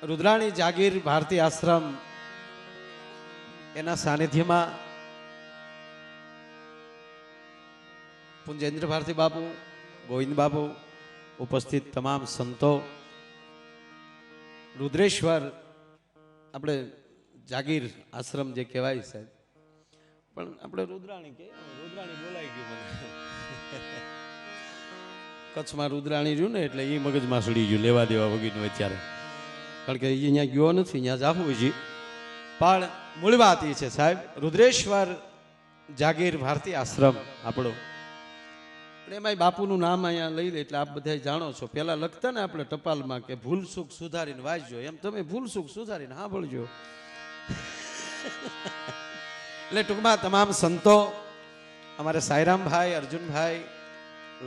રુદ્રાણી જાગીર ભારતી આશ્રમ એના સાનિધ્યમાં પૂજ્ય ભારતી બાપુ, ગોવિંદ બાપુ, ઉપસ્થિત તમામ સંતો, રુદ્રેશ્વર આપણે જાગીર આશ્રમ જે કહેવાય સાહેબ, પણ આપણે રુદ્રાણી કે રુદ્રાણી બોલાઈ ગયું મને. કચ્છમાં રુદ્રાણી રહ્યું ને એટલે એ મગજમાં સડી ગયું, લેવા દેવા વગરનું અત્યારે, કારણ કે એ અહીંયા ગયો નથી, અહીંયા જાવું છે. પણ મૂળ વાત એ છે સાહેબ, રુદ્રેશ્વર જાગીર ભારતી આશ્રમ આપણો, એમાં બાપુનું નામ અહીંયા લઈ લે એટલે આપ બધા જાણો છો. પેલા લખતા ને આપણે ટપાલમાં કે ભૂલ સુખ સુધારીને વાંચજો, એમ તમે ભૂલ સુખ સુધારીને સાંભળજો. એટલે ટૂંકમાં તમામ સંતો, અમારે સાંઈરામભાઈ, અર્જુનભાઈ,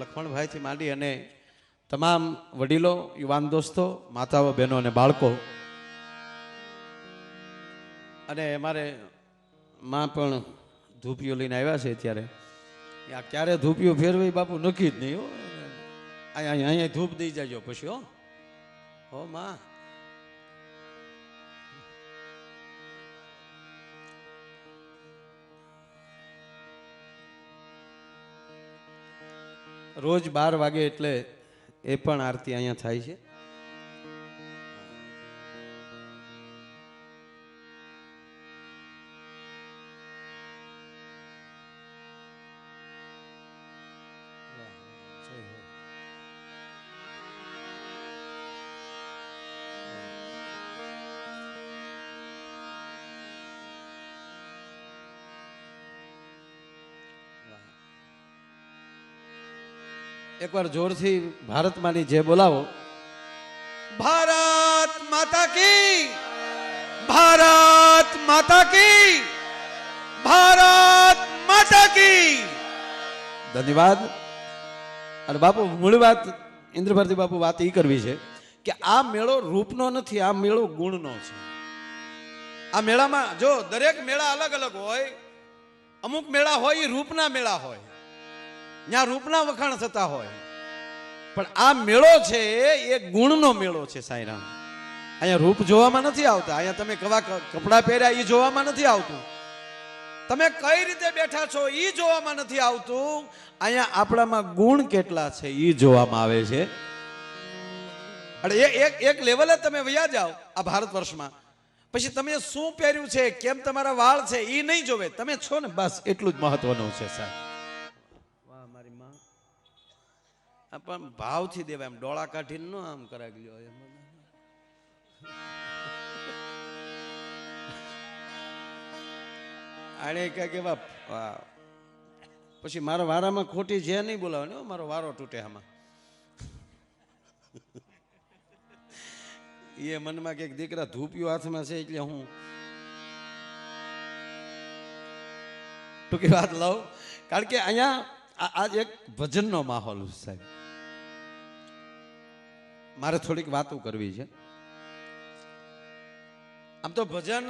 લખમણભાઈ થી માંડી અને તમામ વડીલો, યુવાન દોસ્તો, માતાઓ, બહેનો અને બાળકો, અને અમારે માં પણ ધૂપિયો લઈને આવ્યા છે અત્યારે. આ ક્યારે ધૂપિયો ફેરવાય બાપુ નક્કી જ નહીં હો. અહીંયા ધૂપ દઈ જાજો પછી હો માં. રોજ 12 વાગે એટલે એ પણ આરતી અહીંયા થાય છે. એકવાર જોરથી ભારતમાંની જે બોલાવો. ભારત માતા કી, ભારત માતા કી, ભારત માતા કી. ધન્યવાદ. અને બાપુ મૂળ વાત ઇન્દ્ર ભારતી બાપુ વાત એ કરવી છે કે આ મેળો રૂપનો નથી, આ મેળો ગુણનો છે. આ મેળામાં જો દરેક મેળા અલગ અલગ હોય, અમુક મેળા હોય એ રૂપના મેળા હોય, ત્યાં રૂપના વખાણ થતા હોય, પણ આ મેળો છે એ ગુણનો મેળો છે સાંઈરામ. અહીંયા રૂપ જોવામાં નથી આવતા, અહીંયા તમે કવા કપડા પહેર્યા એ જોવામાં નથી આવતું, તમે કઈ રીતે બેઠા છો એ જોવામાં નથી આવતું. અહીંયા આપણામાં ગુણ કેટલા છે એ જોવામાં આવે છે. અને એક લેવલે તમે વયા જાઓ આ ભારત વર્ષમાં, પછી તમે શું પહેર્યું છે, કેમ તમારા વાળ છે એ નહીં જોવે, તમે છો ને બસ એટલું જ મહત્વનું છે સાહેબ. પણ ભાવથી દેવાય, એમ ડોળા કાઢીને નો આમ કરાવી લ્યો એમ. આને કે પછી મારા વારામાં ખોટી જે નહીં બોલાવે, મારો વારો તૂટે આમાં. એ મનમાં કે દીકરા ધૂપિયો હાથમાં છે એટલે હું ટૂંકી વાત લઉં, કારણ કે અહીંયા આજ એક ભજનનો માહોલ સાહેબ. મારે થોડીક વાતો કરવી છે. આમ તો ભજન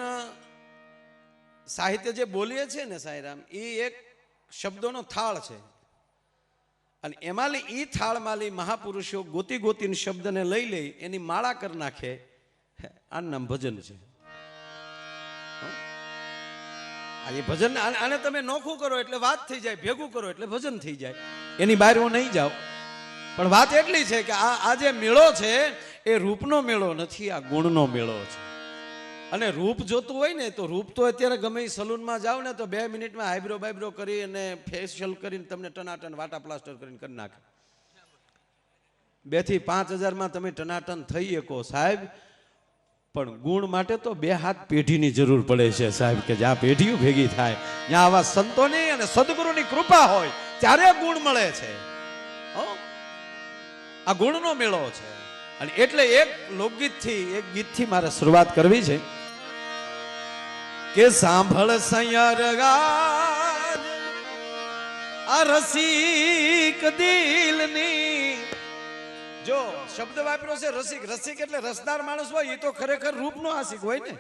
સાહિત્ય જે બોલીએ છે ને સાંઈરામ, એ એક શબ્દોનો થાળ છે, અને એમાં એ થાળમાં મહાપુરુષો ગોતી ગોતીને શબ્દને લઈ લે, એની માળા કરી નાખે, આનું નામ ભજન છે. આ ભજન, આને તમે નોખું કરો એટલે વાત થઈ જાય, ભેગું કરો એટલે ભજન થઈ જાય. એની બહાર હું નહીં જાઉં, પણ વાત એટલી છે કે આ જે મેળો છે એ રૂપનો મેળો નથી, આ ગુણનો મેળો છે. અને રૂપ જોતું હોય ને તો રૂપ તો અત્યારે ગમે એ સલૂનમાં જાવ ને તો 2 મિનિટમાં આઈબ્રો બાઈબ્રો કરી અને ફેશિયલ કરીને તમને ટનાટન વાટા પ્લાસ્ટર કરીને કરી નાખે. 2 થી 5 હજારમાં તમે ટનાટન થઈ શકો સાહેબ, પણ ગુણ માટે તો 2 હાથ પેઢીની જરૂર પડે છે સાહેબ, કે જ્યાં પેઢીઓ ભેગી થાય ત્યાં આવા સંતોની અને સદગુરુની કૃપા હોય ત્યારે ગુણ મળે છે. આ ગુણનો મેળો છે. અને એટલે એક લોકગીતથી, એક ગીતથી મારે શરૂઆત કરવી છે કે સાંભળ સૈયરગાર આ રસિક દિલની. જો શબ્દ વાપર્યો છે રસિક, રસિક એટલે રસદાર માણસ હોય, એ તો ખરેખર રૂપનો આશિક હોય ને.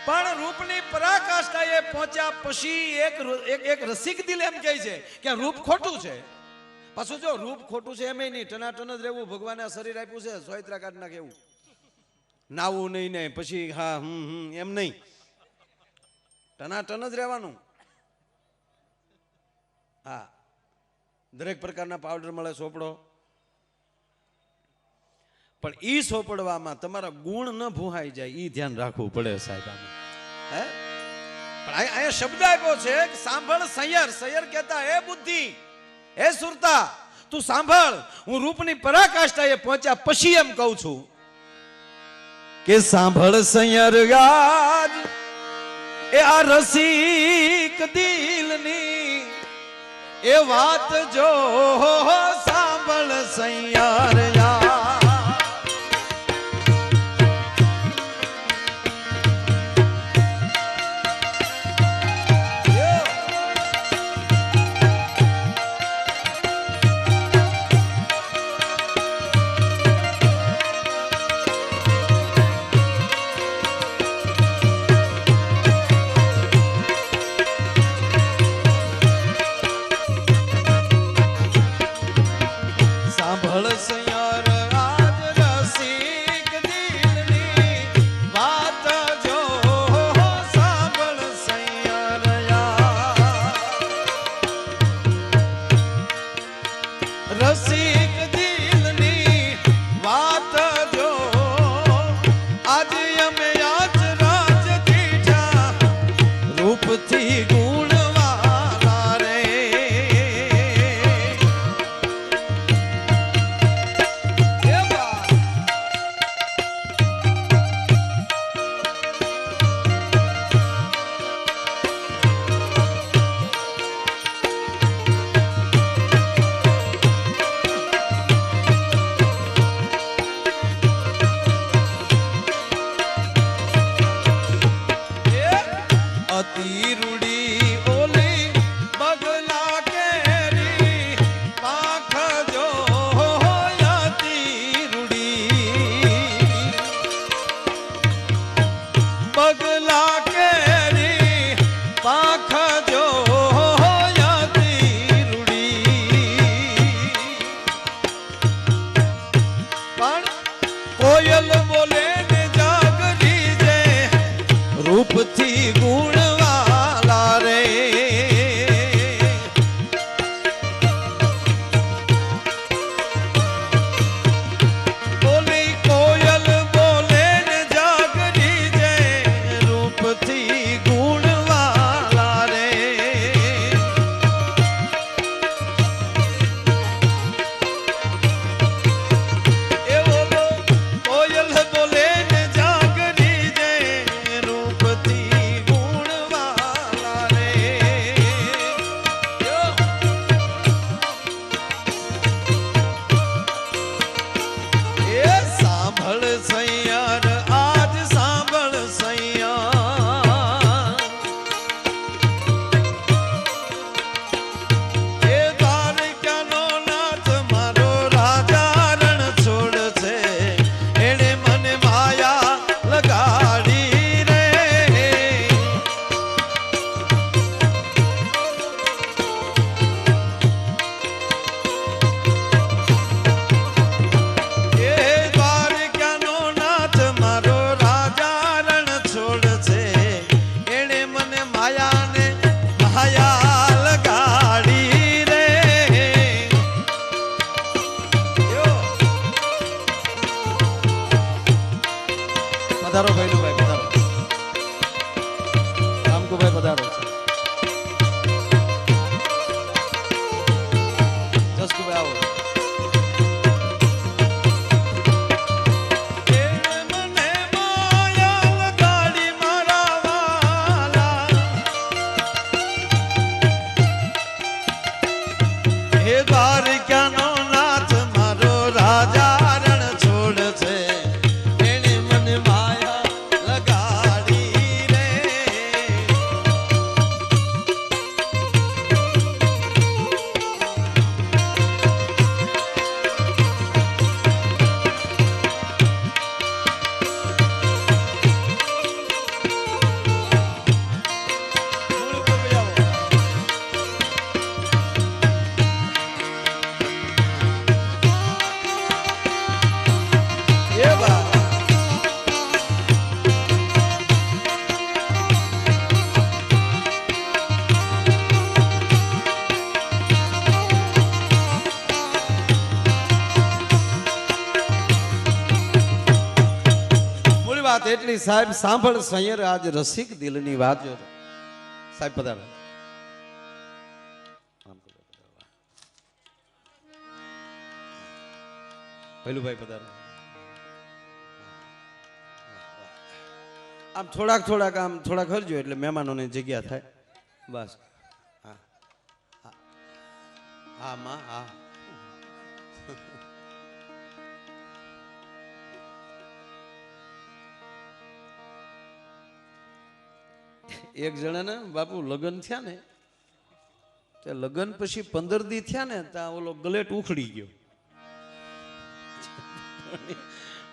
પણ રૂપની પરાકાષ્ઠાએ પહોંચ્યા પછી એક રસિક દિલ એમ કહે છે કે રૂપ ખોટું છે. પાછું જો રૂપ ખોટું છે એમ નહીં, ટનાટન જ રહેવું, ભગવાને શરીર આપ્યું છે સોયત્રા કાઢ નાખે એવું. નાવું નહીં ને પછી હા એમ નહીં, ટનાટન જ રહેવાનું. હા, દરેક પ્રકારના પાવડર મળે, સોપડો, પણ ઈ સોપડવામાં તમારા ગુણ ન ભૂહાઈ જાય ઈ ધ્યાન રાખવું પડે સાહેબ. હે પણ અહીંયા શબ્દ આપ્યો છે કે સાંભળ સૈયર. સૈયર કહેતા હે બુદ્ધિ, હે સુરતા, તું સાંભળ, હું રૂપની પરાકાષ્ઠાએ પહોંચ્યા પછી એમ કહું છું કે સાંભળ સૈયર યાદ એ આ રસિક દિલની એ વાત જો સાંભળ સૈયર યાદ. પધારો ભાઈ પધારો, રામકુભાઈ પધારો છે, જસકુભાઈ આવો. વાત એટલી સાહેબ, સાંભળ સૈયર આજ રસિક દિલની વાત. જો સાહેબ પધારો. ભૈલુભાઈ પધારો. આમ થોડાક હરજો એટલે મહેમાનોને જગ્યા થાય. બસ હા હા માં હા. એક જણાને બાપુ લગ્ન થયા ને, તે લગ્ન પછી 15 દી થયા ને ત્યાં ઓલો ગલેટ ઉખડી ગયો.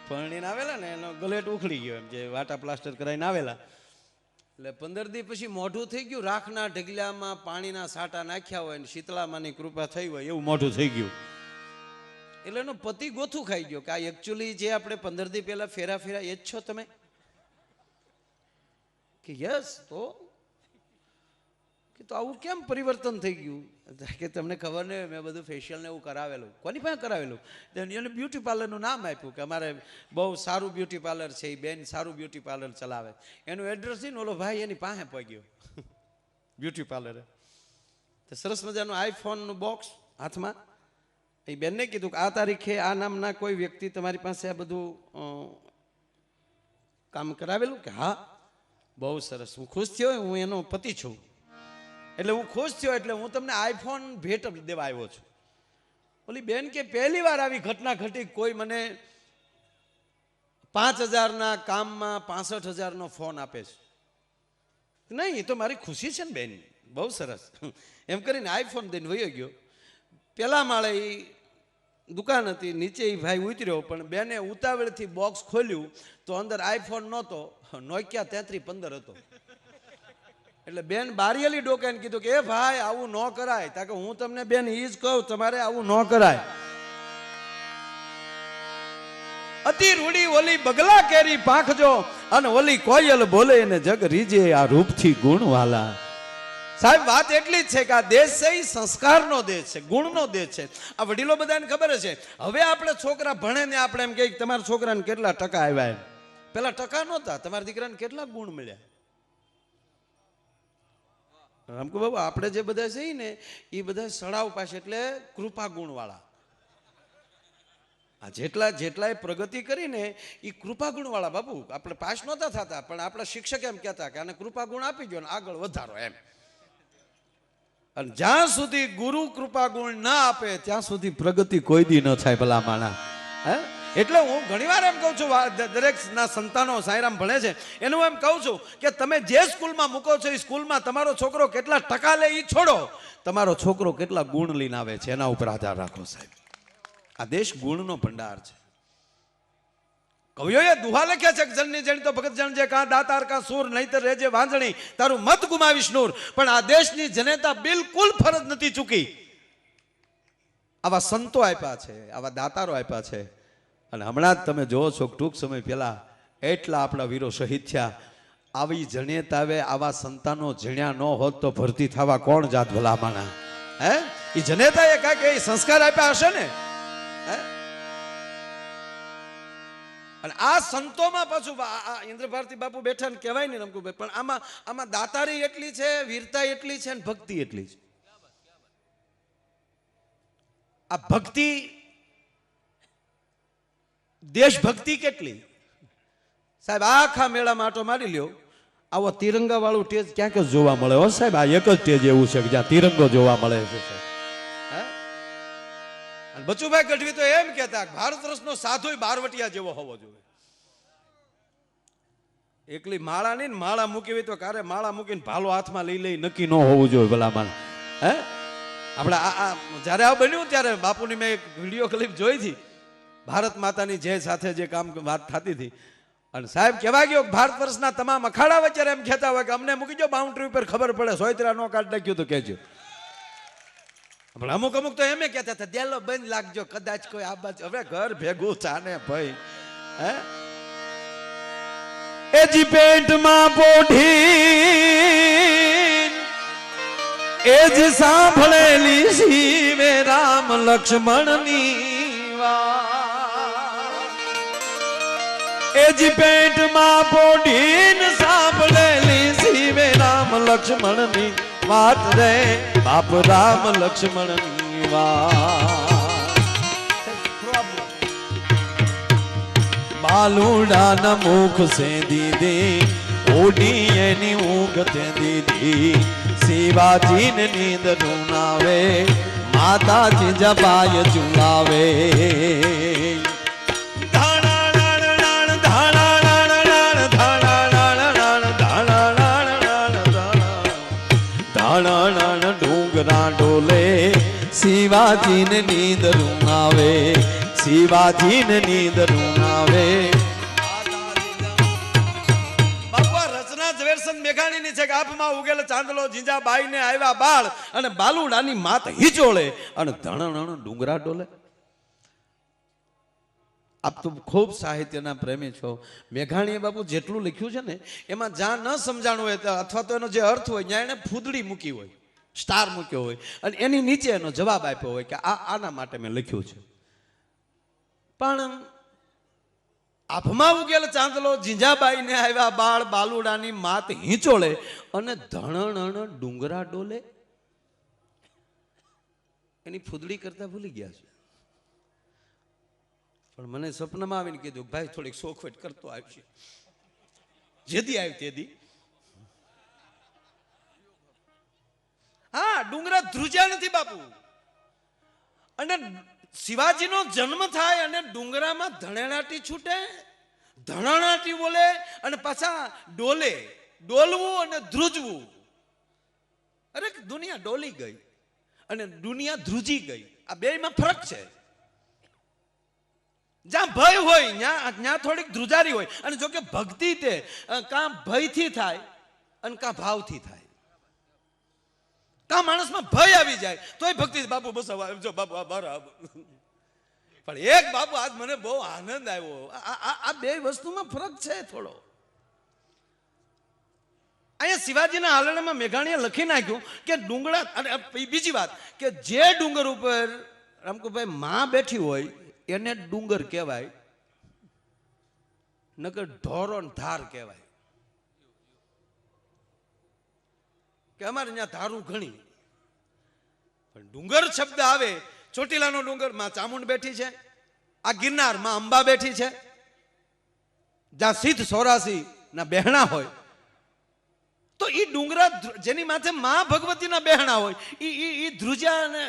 પરણીને આવેલા ને એનો ગલેટ ઉખડી ગયો, એમ જે વાટા પ્લાસ્ટર કરાવીને આવેલા. એટલે 15 દી પછી મોઢું થઈ ગયું, રાખના ઢગલામાં પાણીના સાટા નાખ્યા હોય ને શીતળામાની કૃપા થઈ હોય એવું મોઢું થઈ ગયું. એટલે એનો પતિ ગોથું ખાઈ ગયો કે આ એકચ્યુઅલી જે આપણે 15 દી પહેલા ફેરા એ જ છો તમે? કે યસ. તો આવું કેમ પરિવર્તન થઈ ગયું? કે તમને ખબર નહીં, મેં બધું ફેશિયલ ને એવું કરાવેલું. કોની પાસે કરાવેલું? એને બ્યુટી પાર્લરનું નામ આપ્યું કે અમારે બહુ સારું બ્યુટી પાર્લર છે, એ બેન સારું બ્યુટી પાર્લર ચલાવે. એનું એડ્રેસ ને ઓલો ભાઈ એની પાસે પહોંચ્યો બ્યુટી પાર્લરે. તો સરસ મજાનું આઈફોનનું બોક્સ હાથમાં. એ બેનને કીધું કે આ તારીખે આ નામના કોઈ વ્યક્તિ તમારી પાસે આ બધું કામ કરાવેલું? કે હા. બહુ સરસ, હું ખુશ થયો, હું એનો પતિ છું. એટલે હું ખુશ થયો એટલે હું તમને આઈફોન ભેટ દેવા આવ્યો છું. ઓલી બેન કે પહેલી વાર આવી ઘટના ઘટી, કોઈ મને 5000ના કામમાં 65,000નો ફોન આપે છે. નહીં, એ તો મારી ખુશી છે ને બેન, બહુ સરસ. એમ કરીને આઈફોન દઈને વયો ગયો. પેલા માળે એ દુકાન હતી, નીચે એ ભાઈ ઉતર્યો, પણ બેને ઉતાવળથી બોક્સ ખોલ્યું તો અંદર આઈફોન નહોતો, નોકિયા 3315 હતો. એટલે બેન બારીયેલી ડોકાઈને કીધું કે એ ભાઈ આવું ન કરાય. તાકે હું તમને બેન ઈ જ કહું, તમારે આવું ન કરાય. અતિ રૂડી ઓલી બગલા કેરી પાંખજો, અને ઓલી કોયલ બોલે ને જગ રીજે આ રૂપથી ગુણવાલા. સાહેબ વાત એટલી જ છે કે આ દેશ છે એ સંસ્કારનો દેશ છે, ગુણનો દેશ છે. આ વડીલો બધાને ખબર છે. હવે આપણે છોકરા ભણે ને આપણે એમ કહીએ તમારા છોકરાને કેટલા ટકા આવ્યા એમ. પેલા ટકા નહોતા, તમારા દીકરાને કેટલા ગુણ મળ્યા. રામકુ બાબુ આપણે જે બધા છે ને એ બધા સડાવ પાસે, એટલે કૃપા ગુણ વાળા. આ જેટલા પ્રગતિ કરીને એ કૃપા ગુણ વાળા બાબુ. આપણે પાસ નહોતા થતા, પણ આપણા શિક્ષક એમ કહેતા કે આને કૃપા ગુણ આપી ગયો ને આગળ વધારો એમ. અને જ્યાં સુધી ગુરુ કૃપા ગુણ ના આપે ત્યાં સુધી પ્રગતિ કોઈ દી ન થાય ભલા માણા. હે એટલે હું ઘણીવાર એમ કહું છું, દરેક ના સંતાનો સાંઈરામ ભણે છે એનું એમ કહું છું કે તમે જે સ્કૂલમાં મૂકો છો એ સ્કૂલમાં તમારો છોકરો કેટલા ટકા લે એ છોડો, તમારો છોકરો કેટલા ગુણ લઈને આવે છે એના ઉપર આધાર રાખો સાહેબ. આ દેશ ગુણનો ભંડાર છે. કવિઓએ દુહા લખ્યા છે કે જનની જણી તો ભગત જણજે, કાં દાતાર કાં સૂર, નહીતર રેજે વાંજણી, તારું મત ગુમાવીશ નૂર. પણ આ દેશની જનતા બિલકુલ ફરજ નથી ચૂકી. આવા સંતો આપ્યા છે, આવા દાતારો આપ્યા છે. અને હમણાં જ તમે જોવો છો ટૂંક સમય પહેલા એટલા આપણા વીરો શહીદ થયા. આવી જનેતાવે આવા સંતાનો જણ્યા ન હોત તો ભરતી થવા કોણ જાત ભલામાના? હે એ જનેતાએ કાંઈક એ સંસ્કાર આપ્યા હશે ને. હે અને આ સંતોમાં પાછું ઇન્દ્ર ભારતી બાપુ બેઠા ને કહેવાય ને રમકુભાઈ, પણ આમાં દાતારી એટલી છે, વીરતા એટલી છે, અને ભક્તિ એટલી છે. આ ભક્તિ, દેશભક્તિ કેટલી સાહેબ. આખા મેળામાં આટો મારી લ્યો, આવો તિરંગા વાળું ટેજ ક્યાંક જ જોવા મળે હો સાહેબ. આ એક જ ટેજ એવું છે કે જ્યાં તિરંગો જોવા મળે છે. બચુભાઈ ગઢવી તો એમ કહેતા ભારત વર્ષનો સાધુ બારવટિયા જેવો હોવો જોઈએ. એકલી માળા નહીં ને માળા મૂકી હોય તો કારે માળા મૂકીને ભાલો હાથમાં લઈ નક્કી ન હોવું જોઈએ ભલામાં. હે આપણે જયારે આ બન્યું ત્યારે બાપુની મેં એક વિડીયો ક્લિપ જોઈ હતી, ભારત માતાની જય સાથે જે કામ વાત થતી હતી. અને સાહેબ કહેવા ગયો ભારત વર્ષના તમામ અખાડા વચ્ચે એમ કહેતા હોય કે અમને મૂકી જો બાઉન્ડ્રી ઉપર, ખબર પડે સોયત્રા નો કાઢ નાખ્યું તો કહેજો. પણ અમુક તો એમ કહેતા હતા દેલો બંધ લાગજો, કદાચ કોઈ આ બાજુ. હવે ઘર ભેગું ચાને ભાઈ. હે એજી પેટમાં પોઢી એજ સાંભળેલી શિવે રામ લક્ષ્મણની વાત. એજી પેટમાં પોઢીન સાંભળેલી શિવે રામ લક્ષ્મણની વાત રે બાપ રામ લક્ષ્મણની વાત બાલુડાના મુખ સે દીદી ઓડી એની ઊંઘ તે દીદી શિવાજીને નીંદ રૂનાવે માતાજી જબાય ચુલાવે ડુંગરા ડોલે શિવાજીને નીંદ રૂનાવે શિવાજીને નીંદ રૂનાવે મેઘાણીની છે કે આપમાં ઉગેલ ચાંદલો જીંજાબાઈ ને આવ્યા બાળ અને બાલુડાની માત હિચોળે અને ધણણ ડુંગરા ડોલે. આપ તો ખૂબ સાહિત્યના પ્રેમી છો. મેઘાણીએ બાપુ જેટલું લખ્યું છે ને એમાં જ્યાં ન સમજાણું હોય અથવા તો એનો જે અર્થ હોય ત્યાં એને ફૂદડી મૂકી હોય, સ્ટાર મૂક્યો હોય અને એની નીચે એનો જવાબ આપ્યો હોય કે આના માટે મેં લખ્યું છે. પણ આભમાં ઉગેલ ચાંદલો જીંજાબાઈ ને આવ્યા બાળ બાલુડાની માત હિંચોળે અને ધણણ ડુંગરા ડોલે એની ફૂદડી કરતા ભૂલી ગયા છે. પણ મને સપનામાં આવીને કીધું ભાઈ થોડીક સોખવટ કરતો આવશે. જેદી આવી તેદી હા ડુંગરા ધ્રુજ્યા નથી બાપુ. અને શિવાજીનો જન્મ થાય અને ડુંગરામાં ધણેણાટી છૂટે, ધણણાટી બોલે અને પાછા ડોલે. ડોલવું અને ધ્રુજવું, અરે દુનિયા ડોલી ગઈ અને દુનિયા ધ્રુજી ગઈ. આ બેયમાં ફરક છે. જ્યાં ભય હોય ત્યાં થોડીક ધ્રુજારી હોય. અને જો કે ભક્તિ તે કાં ભયથી થાય અને કાં ભાવથી થાય. કાં માણસમાં ભય આવી જાય તોય ભક્તિ બાપુ બસ જો બાપુ બરાબર. પણ એક બાપુ આજ મને બહુ આનંદ આવ્યો. આ બે વસ્તુમાં ફરક છે થોડો. અહીંયા શિવાજીના હાલણામાં મેઘાણીએ લખી નાખ્યું કે ડુંગરા. અને બીજી વાત કે જે ડુંગર ઉપર રામકુભાઈ માં બેઠી હોય એને ડુંગર કહેવાય, નકર ઢોરો ધાર કહેવાય. કે અમારે ત્યાં ધારું ઘણી, પણ ડુંગર શબ્દ આવે ચોટીલાનો ડુંગર માં ચામુંડ બેઠી છે, આ ગિરનાર માં અંબા બેઠી છે, જ્યાં સિદ્ધ સોરાસી ના બહેણા હોય તો એ ડુંગરા જેની માથે માં ભગવતીના બહેણા હોય એ ધ્રુજા અને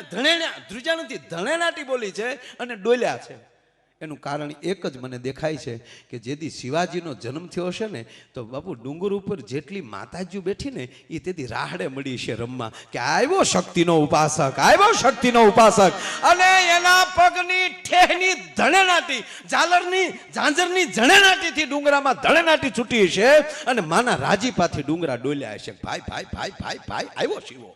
ધ્રુજા નથી ધણેનાટી બોલી છે અને ડોલ્યા છે. એનું કારણ એક જ મને દેખાય છે કે જેથી શિવાજીનો જન્મ થયો હશે ને તો બાપુ ડુંગર ઉપર જેટલી માતાજીઓ બેઠી ને એ તેથી રાહડે મળી છે રમવા કે આવ્યો શક્તિનો ઉપાસક, આવ્યો શક્તિનો ઉપાસક. અને એના પગની ઠેહની ધણેનાટી, ઝાંઝરની જણેનાટીથી ડુંગરામાં ધણેનાટી છૂટી છે અને માના રાજીપાથી ડુંગરા ડોલ્યા છે. ભાઈ ભાઈ ભાઈ ભાઈ ભાઈ આવ્યો શિવો.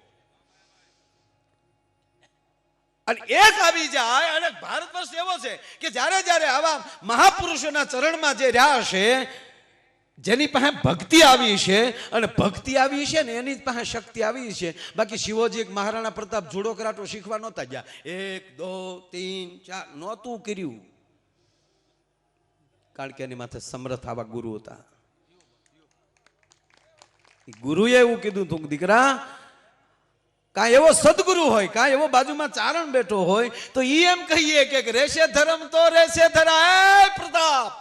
અને એક આવી જાય. અને ભારત વર્ષ એવો છે કે જ્યારે જ્યારે આવા મહાપુરુષોના ચરણમાં જે રહ્યા છે, જેની પાસે ભક્તિ આવી છે અને ભક્તિ આવી છે ને એની પાસે શક્તિ આવી છે. બાકી શિવજી મહારાણા પ્રતાપ જુડો કરાટો શીખવા નહોતા ગયા. 1 2 3 4 નહોતું કર્યું, કારણ કે એની માથે સમર્થ આવા ગુરુ હતા. ગુરુએ એવું કીધું તું દીકરા, કાં એવો સદગુરુ હોય, કાં એવો બાજુમાં ચારણ બેઠો હોય તો ઈ એમ કહીએ કે રેશે ધર્મ તો રેશે ધરા. પ્રતાપ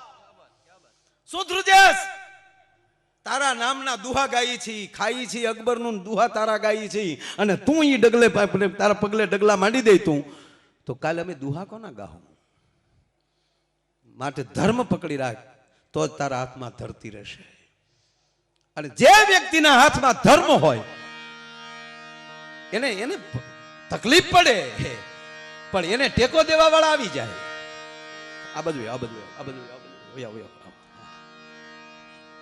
શું ધ્રુજેશ, તારા નામના દુહા ગાઈ છી, ખાઈ છી અકબરનું દુહા તારા ગાઈ છી અને તું ઈ ડગલે તારા પગલે ડગલા માંડી દે તું તો કાલે અમે દુહા કોના ગાહું. માટે ધર્મ પકડી રાખ તો જ તારા હાથમાં ધરતી રહેશે. અને જે વ્યક્તિના હાથમાં ધર્મ હોય એને તકલીફ પડે પણ એને ટેકો દેવા વાળા આવી જાય. આ બાજુ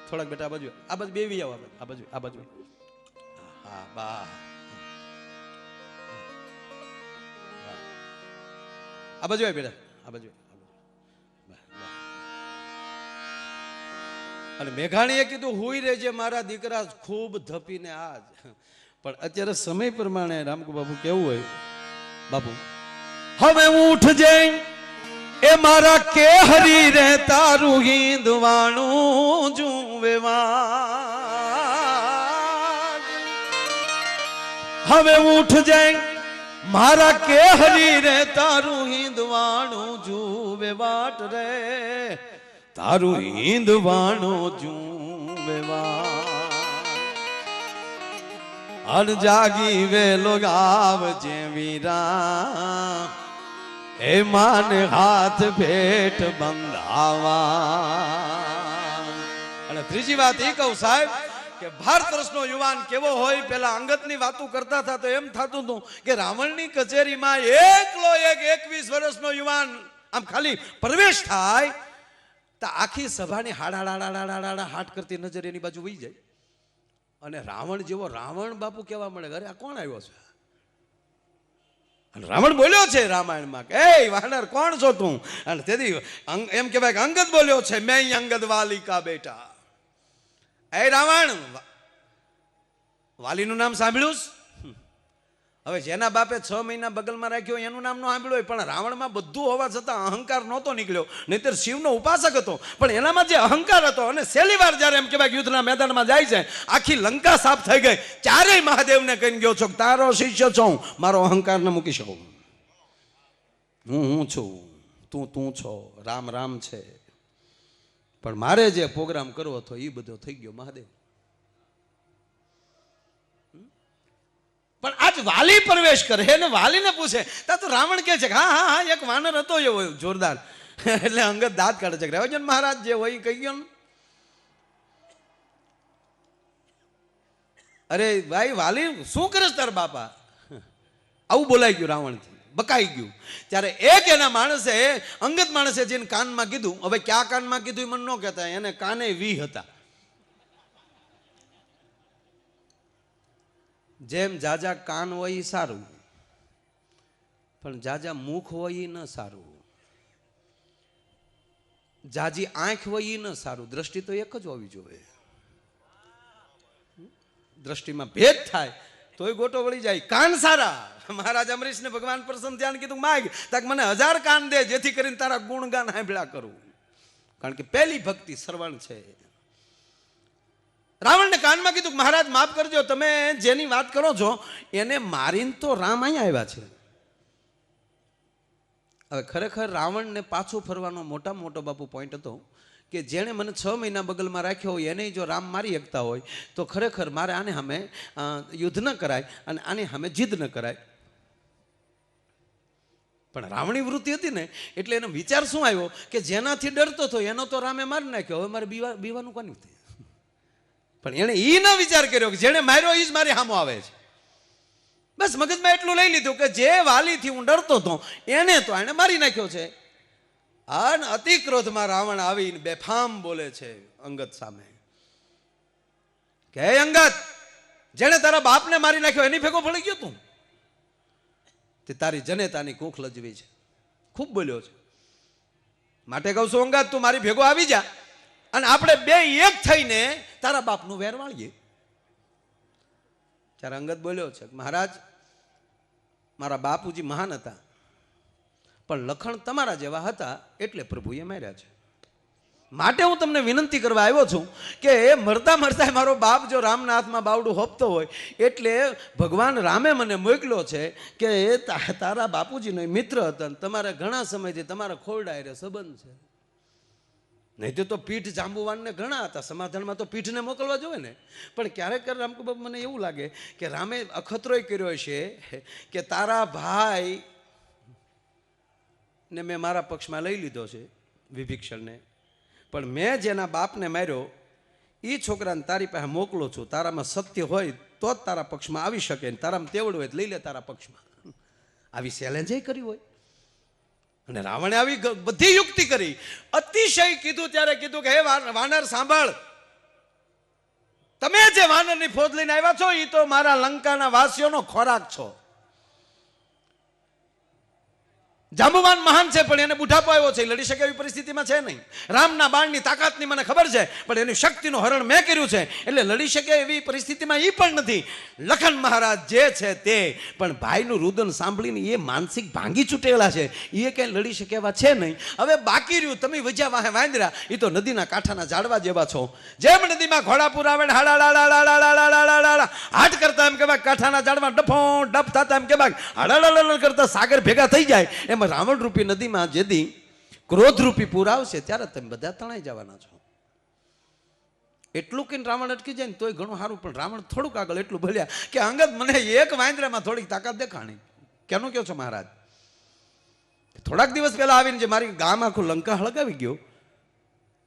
થોડાક બેટા આ બાજુ બેવી આવો, આ બાજુ હા બા આ બાજુ બેટા આ બાજુ. અને મેઘાણીએ કીધું હુઈ રહેજે મારા દીકરા, ખૂબ ધપીને આજ. પણ અત્યારે સમય પ્રમાણે રામકુ બાપુ કેવું હોય બાપુ, હવે ઉઠજે એ મારા કે હરી રે તારું હિંદવાણું જુવેવા હવે ઉઠ જાય મારા કે હરી રે તારું હિંદવાણું જુવે વાટ રે તારું હિંદવાણું જુવેવા અન જાગી વેલો ગાવ જે વીરા એ માને હાથ ભેટ બંધાવા. અને ત્રીજી વાત એ કહું સાહેબ કે ભારત વર્ષનો યુવાન કેવો હોય, પેલા અંગતની વાતો કરતા હતા તો એમ થતું હતું કે રાવણની કચેરીમાં એકલો એક 21 વર્ષનો યુવાન આમ ખાલી પ્રવેશ થાય તો આખી સભાની હાડા હાટ કરતી નજર એની બાજુ વહી જાય. અને રાવણ જેવો રાવણ બાપુ કેવા મળે, અરે આ કોણ આવ્યો છે? અને રાવણ બોલ્યો છે રામાયણમાં કે એ વાનર કોણ છો તું? અને તેથી એમ કહેવાય કે અંગદ બોલ્યો છે મેં અંગદ વાલી કા બેટા. એ રાવણ વાલીનું નામ સાંભળ્યું? હવે જેના બાપે 6 મહિના બગલમાં રાખ્યો એનું નામ ન સાંભળ્યું હોય, પણ રાવણમાં બધું હોવા છતાં અહંકાર નહોતો નીકળ્યો. નહીતર શિવનો ઉપાસક હતો, પણ એનામાં જે અહંકાર હતો અને છેલ્લી વાર જ્યારે એમ કહેવાય યુદ્ધના મેદાનમાં જાય છે આખી લંકા સાફ થઈ ગઈ. ચારેય મહાદેવને કહીને ગયો છો તારો શિષ્ય છું, મારો અહંકાર ન મૂકી શકું. હું છું, તું છો, રામ રામ છે, પણ મારે જે પ્રોગ્રામ કરવો હતો એ બધો થઈ ગયો મહાદેવ. પણ આજ વાલી પ્રવેશ કરે ને વાલીને પૂછે તો રાવણ કહે છે કે હા હા હા એક વાનર હતો એવો જોરદાર. એટલે અંગદ દાંત કાઢે છે કે રહેવજન મહારાજ જે હોય કહી ગયો. અરે ભાઈ વાલી શું કરે તાર બાપા? આવું બોલાઈ ગયું રાવણથી, બકાઈ ગયું. ત્યારે એક એના માણસે અંગત માણસે જેને કાનમાં કીધું, હવે ક્યાં કાનમાં કીધું એ મને ન કહેતા, એને કાને વી હતા. જેમ જાજા કાન હોય એ સારું, પણ જાજા મુખ હોય એ ન સારું, જાજી આંખ હોય એ ન સારું. દ્રષ્ટિ તો એક જ હોવી જોઈએ. દ્રષ્ટિમાં ભેદ થાય તોય ગોટો વળી જાય. કાન સારા, મહારાજ અમરીશને ભગવાન પ્રસન્ન ધ્યાન કીધું માગ તાક મને 1000 કાન દે જેથી કરીને તારા ગુણગાન સાંભળ્યા કરું, કારણ કે પહેલી ભક્તિ શ્રવણ છે. રાવણને કાનમાં કીધું મહારાજ માફ કરજો, તમે જેની વાત કરો છો એને મારીને તો રામ અહીંયા આવ્યા છે. હવે ખરેખર રાવણને પાછું ફરવાનો મોટામાં મોટો બાપુ પોઈન્ટ હતો કે જેણે મને 6 મહિના બગલમાં રાખ્યો હોય એને જો રામ મારી શકતા હોય તો ખરેખર મારે આને સામે યુદ્ધ ન કરાય અને આની સામે જીદ ન કરાય. પણ રાવણી વૃત્તિ હતી ને એટલે એનો વિચાર શું આવ્યો કે જેનાથી ડરતો હતો એનો તો રામે મારી નાખ્યો, હવે મારે બીવાનું કોની થયું? પણ એને એ ન વિચાર કર્યો કે જેને માર્યો એ જ મારી સામો આવે છે. બસ મગજમાં એટલું લઈ લીધું કે જે વાલીથી હું ડરતો હતો એને તો એને મારી નાખ્યો છે. અને અતિ ક્રોધમાં રાવણ આવીને બેફામ બોલે છે અંગદ સામે કે હે અંગદ, જેને તારા બાપને મારી નાખ્યો એની ભેગો ફળી ગયો તું? તે તારી જનેતાની કૂખ લજવી છે. ખૂબ બોલ્યો છે. માટે કહું છું અંગદ તું મારી ભેગો આવી જા અને આપણે બે એક થઈને તારા બાપનું વેર વાળીએ. ત્યારે અંગદ બોલ્યો છે મહારાજ મારા બાપુજી મહાન હતા, પણ લખણ તમારા જેવા હતા એટલે પ્રભુએ માર્યા છે. માટે હું તમને વિનંતી કરવા આવ્યો છું કે મરતા મરતા મારો બાપ જો રામના હાથમાં બાવડું હોપતો હોય એટલે ભગવાન રામે મને મોકલ્યો છે કે તારા બાપુજીનો મિત્ર હતા, તમારા ઘણા સમયથી તમારા ખોરડા રે સંબંધ છે. નહીં તો પીઠ જાંબુવાનને ઘણા હતા, સમાધાનમાં તો પીઠને મોકલવા જોઈએ ને. પણ ક્યારેક રામકુ બાપુ મને એવું લાગે કે રામે અખતરોય કર્યો છે કે તારા ભાઈ ને મેં મારા પક્ષમાં લઈ લીધો છે વિભીક્ષણને, પણ મેં જેના બાપને માર્યો એ છોકરાને તારી પાસે મોકલું છું. તારામાં સત્ય હોય તો જ તારા પક્ષમાં આવી શકે, તારામાં તેવડ હોય લઈ લે તારા પક્ષમાં. આવી ચેલેન્જ કરી હોય. અને રાવણે આવી બધી યુક્તિ કરી, અતિશય કીધું. ત્યારે કીધું કે હે વાનર સાંભળ, તમે જે વાનરની ફોજ લઈને આવ્યા છો એ તો મારા લંકાના વાસીઓનો ખોરાક છો. જાંબુવાન મહાન છે પણ એને બુઢાપો આવ્યો છે, લડી શકે એવી પરિસ્થિતિમાં છે નહીં. રામના બાણની તાકાતની મને ખબર છે, પણ એની શક્તિનું હરણ મેં કર્યું છે, એટલે લડી શકે એવી પરિસ્થિતિમાં એ પણ નથી. લખન મહારાજ જે છે તે પણ ભાઈનું રુદન સાંભળીને એ માનસિક ભાંગી છૂટેલા છે, એ ક્યાંય લડી શકે એવા છે નહીં. હવે બાકી રહ્યું તમે વજ્યા વાહે વાંદરા, એ તો નદીના કાંઠાના ઝાડવા જેવા છો. જેમ નદીમાં ઘોડાપુર આવે હાટ કરતા એમ કે કાંઠાના ઝાડવા ડફો ડફ થતા એમ કે હાડાડાડા કરતા સાગર ભેગા થઈ જાય, એમ રાવણ રૂપી નદીમાં જેથી ક્રોધ રૂપી પૂર આવશે ત્યારે તમે બધા તણાઈ જવાના છો. એટલું કહીને રાવણ અટકી જાય ને તોય ઘણું સારું, પણ રાવણ થોડુંક આગળ એટલું બોલ્યા કે અંગદ મને એક વાંદરામાં થોડીક તાકાત દેખાણી. કેનું કહો છો મહારાજ? થોડાક દિવસ પહેલા આવીને જે મારી ગામ આખું લંકા હળગાવી ગયો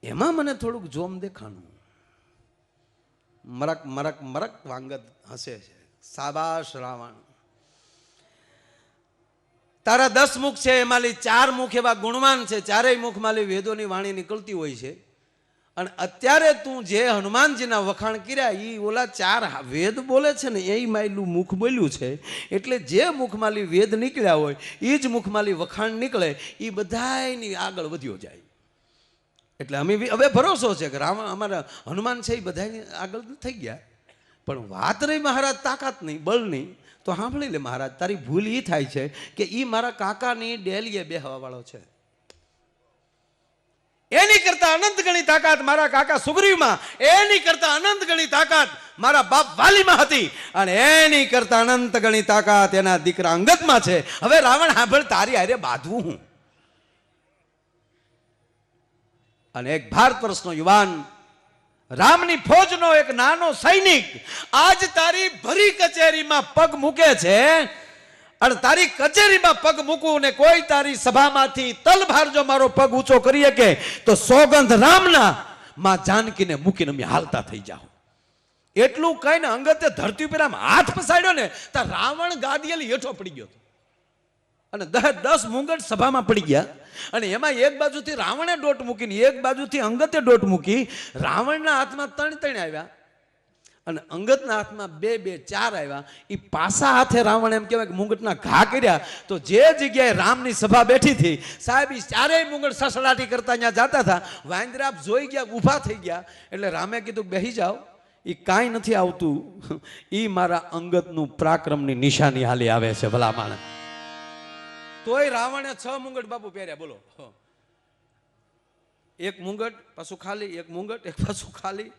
એમાં મને થોડુંક જોમ દેખાણું. મરક મરક મરક વાંગદ હસે છે. સાબાશ રાવણ, તારા 10 મુખ છે, એમાંથી 4 મુખ એવા ગુણવાન છે, 4 મુખમાંથી વેદોની વાણી નીકળતી હોય છે. અને અત્યારે તું જે હનુમાનજીના વખાણ કર્યા એ ઓલા 4 વેદ બોલે છે ને એ માયલું મુખ બોલ્યું છે, એટલે જે મુખમાંથી વેદ નીકળ્યા હોય એ જ મુખમાંથી વખાણ નીકળે, એ બધાયની આગળ વધ્યો જાય. એટલે અમે હવે ભરોસો છે કે રાવણ અમારા હનુમાન છે એ બધાની આગળ થઈ ગયા. પણ વાત રહી મહારાજ તાકાત નહીં, બળ નહીં, તો સાંભળી લે મહારાજ, તારી ભૂલ એ થાય છે કે એ મારા કાકાની ડેલીએ બેહવા વાળો છે. એની કરતા અનંત ગણી તાકાત મારા કાકા સુગ્રીવમાં, એની કરતા અનંત ગણી તાકાત મારા બાપ વાલીમાં હતી, અને એની કરતા અનંત ગણી તાકાત એના દીકરા અંગદમાં છે. હવે રાવણ સાંભળ, તારી હારે બાંધવું હું. અને એક ભારત વર્ષનો યુવાન, રામની ફોજનો એક નાનો સૈનિક આજ તારી ભરી કચેરીમાં પગ મૂકે છે, અને તારી કચેરીમાં પગ મૂકું ને કોઈ તારી સભામાંથી તલભાર જો મારો પગ ઊંચો કરી શકે તો સોગંધ રામના માં જાનકીને મૂકીને અમે હાલતા થઈ જાઓ. એટલું કહીને અંગતે ધરતી ઉપર આમ હાથ પસાડ્યો ને તો રાવણ ગાદીએલી હેઠો પડી ગયો અને 10 મુંગટ સભામાં પડી ગયા. અને એમાં એક બાજુથી રાવણે દોટ મૂકીને એક બાજુથી અંગતે દોટ મૂકી. રાવણના હાથમાં 3 આવ્યા અને અંગતના હાથમાં 2 4 આવ્યા. એ પાસા હાથે રાવણ એમ કહેવાય કે મુંગટના ઘા કર્યા. તો જે જગ્યાએ રામની સભા બેઠી હતી સાહેબ, એ 4 મુંગટ સસડાટી કરતા ત્યાં જતા હતા. વાંદરા જોઈ ગયા, ઊભા થઈ ગયા. એટલે રામે કીધું બેસી જાઓ, એ કાંઈ નથી આવતું, એ મારા અંગતનું પરાક્રમની નિશાની હાલી આવે છે ભલા માણસ. તોય રાવણે 6 મુંગટ બાપુ પહેર્યા. બોલો, એક મુંગટ પાછું ખાલી, એક મુંગટ એક પાછું ખાલી.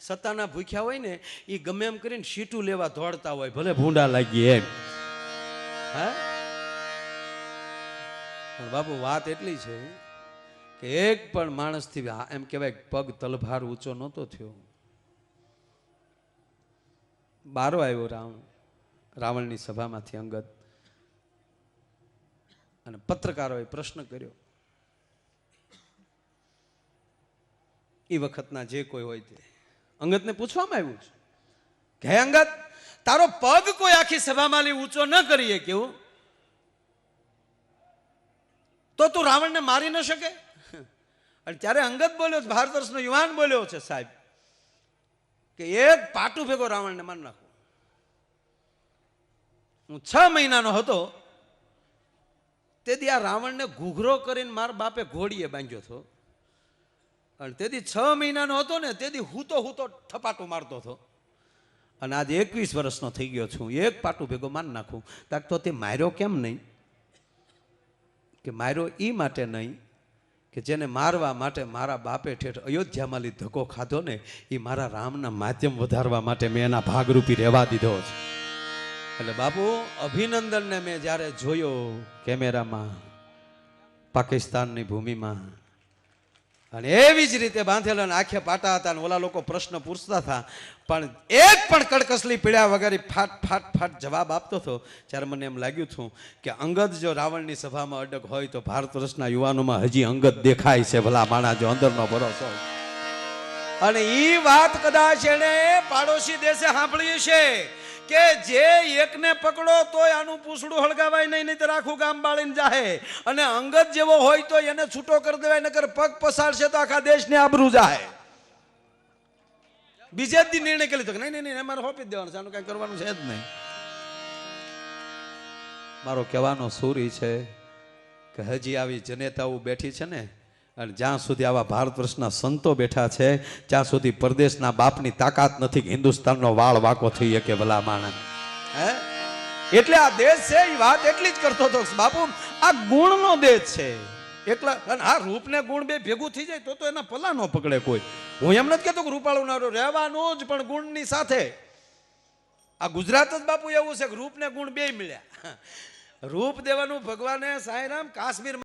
સત્તાના ભૂખ્યા હોય ને એ ગમે એમ કરીને સીટું લેવા દોડતા હોય, ભલે ભૂંડા લાગી એમ. હા, પણ બાપુ વાત એટલી છે કે એક પણ માણસથી એમ કહેવાય પગ તલભાર ઊંચો નહોતો થયો. બારો આવ્યો રાવણની સભામાંથી અંગદ, અને પત્રકારોએ પ્રશ્ન કર્યો. એ વખતના જે કોઈ હોય તે અંગદને પૂછવામાં આવ્યું છે કે હે અંગદ, તારો પગ કોઈ આખી સભામાં ઊંચો ન કરીએ કેવું, તો તું રાવણને મારી ન શકે? અને ત્યારે અંગદ બોલ્યો, ભારત વર્ષનો યુવાન બોલ્યો છે સાહેબ કે એક પાટું ભેગો રાવણને મારી નાખો. હું 6 મહિનાનો હતો તેથી આ રાવણને ઘૂઘરો કરીને મારા બાપે ઘોડીએ બાંધ્યો હતો. અને તેથી 6 મહિનાનો હતો ને તેથી હું તો થપાટું મારતો હતો. અને આજે 21 વર્ષનો થઈ ગયો છું, એક પાટું ભેગો મારી નાખું. તાક તો તે માર્યો કેમ નહીં? કે માર્યો એ માટે નહીં કે જેને મારવા માટે મારા બાપે ઠેઠ અયોધ્યામાં ધક્કો ખાધો ને, એ મારા રામના માધ્યમ વધારવા માટે મેં એના ભાગરૂપી રહેવા દીધો છે. એટલે બાપુ અભિનંદનને મેં જ્યારે જોયો કેમેરામાં પાકિસ્તાનની ભૂમિમાં, અને એવી જ રીતે બાંધેલા આંખે પાટા હતા, અને ઓલા લોકો પ્રશ્ન પૂછતા હતા પણ એક પણ કડકસલી પીડ્યા વગર ફાટ ફાટ ફાટ જવાબ આપતો હતો. ત્યારે મને એમ લાગ્યું હતું કે અંગદ જો રાવણની સભામાં અડગ હોય તો ભારત વર્ષના યુવાનોમાં હજી અંગદ દેખાય છે ભલા માણા, જો અંદરનો ભરોસો. અને એ વાત કદાચ એને પાડોશી દેશે સાંભળી છે કે જે એકને પકડો તોય આનું પૂછડું હળગાવાય નહીં, નહીં તો આખું ગામ બાળીને જાહે. અને અંગત જેવો હોય તો એને છૂટો કરી દેવાય, નકર પગ પસારશે તો આખા દેશને આબરૂ જાહે. બીજે જ દી નિર્ણય કરી લીધો કે નહીં અમારે હોપી જ દેવાનું છે, આનું કઈ કરવાનું છે જ નહીં. મારો કહેવાનો સૂર છે કે કે હજી આવી જનેતાઓ બેઠી છે ને, અને જ્યાં સુધી આવા ભારત વર્ષના સંતો બેઠા છે ત્યાં સુધી પરદેશના બાપની તાકાત નથી કે હિન્દુસ્તાનનો વાળ વાકો થઈ શકે ભલા માણસ. હે એટલે આ દેશ છે એ વાત એટલી જ કરતો હતો બાપુ, આ ગુણનો દેશ છે એકલા. અને આ રૂપ ને ગુણ બે ભેગું થઈ જાય તો એના પલ્લા ન પકડે કોઈ. હું એમ નથી કહેતો કે રૂપાળું ના રહેવાનું જ, પણ ગુણની સાથે. આ ગુજરાત જ બાપુ એવું છે કે રૂપ ને ગુણ બે મળ્યા. રૂપ દેવાનું ભગવાને સાંઈરામ કાશ્મીર